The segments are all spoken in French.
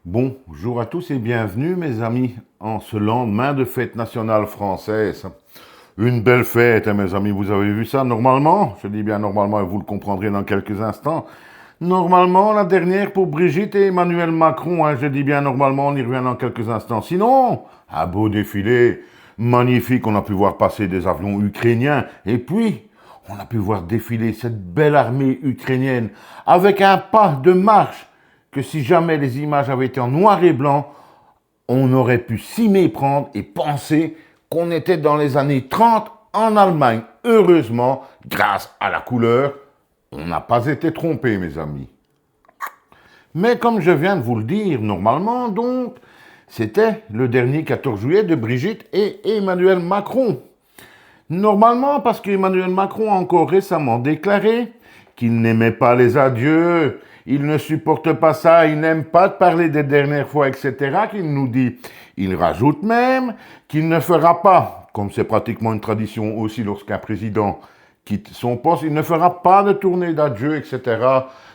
Bonjour à tous et bienvenue mes amis en ce lendemain de fête nationale française. Une belle fête, hein, mes amis, vous avez vu ça normalement? Je dis bien normalement et vous le comprendrez dans quelques instants. Normalement, la dernière pour Brigitte et Emmanuel Macron, hein, je dis bien normalement, on y revient dans quelques instants. Sinon, un beau défilé, magnifique, on a pu voir passer des avions ukrainiens et puis on a pu voir défiler cette belle armée ukrainienne avec un pas de marche que si jamais les images avaient été en noir et blanc, on aurait pu s'y méprendre et penser qu'on était dans les années 30 en Allemagne. Heureusement, grâce à la couleur, on n'a pas été trompé, mes amis. Mais comme je viens de vous le dire, normalement, donc, c'était le dernier 14 juillet de Brigitte et Emmanuel Macron. Normalement, parce qu'Emmanuel Macron a encore récemment déclaré qu'il n'aimait pas les adieux, il ne supporte pas ça, il n'aime pas parler des dernières fois, etc., qu'il nous dit. Il rajoute même qu'il ne fera pas, comme c'est pratiquement une tradition aussi lorsqu'un président quitte son poste, il ne fera pas de tournée d'adieu, etc.,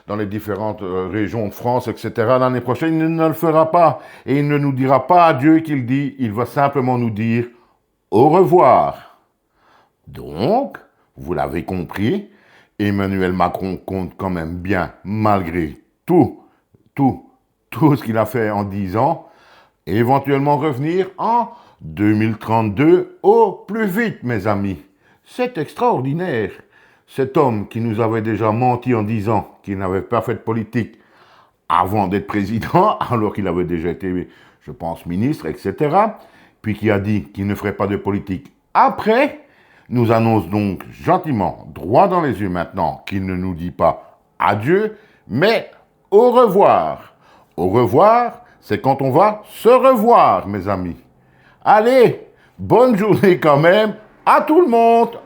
dans les différentes régions de France, etc., l'année prochaine, il ne le fera pas. Et il ne nous dira pas adieu qu'il dit, il va simplement nous dire au revoir. Donc, vous l'avez compris, Emmanuel Macron compte quand même bien, malgré tout, tout ce qu'il a fait en 10 ans, éventuellement revenir en 2032 au plus vite, mes amis. C'est extraordinaire. Cet homme qui nous avait déjà menti en disant qu'il n'avait pas fait de politique avant d'être président, alors qu'il avait déjà été, je pense, ministre, etc., puis qui a dit qu'il ne ferait pas de politique après, nous annonce donc gentiment, droit dans les yeux maintenant, qu'il ne nous dit pas adieu, mais au revoir. Au revoir, c'est quand on va se revoir, mes amis. Allez, bonne journée quand même à tout le monde.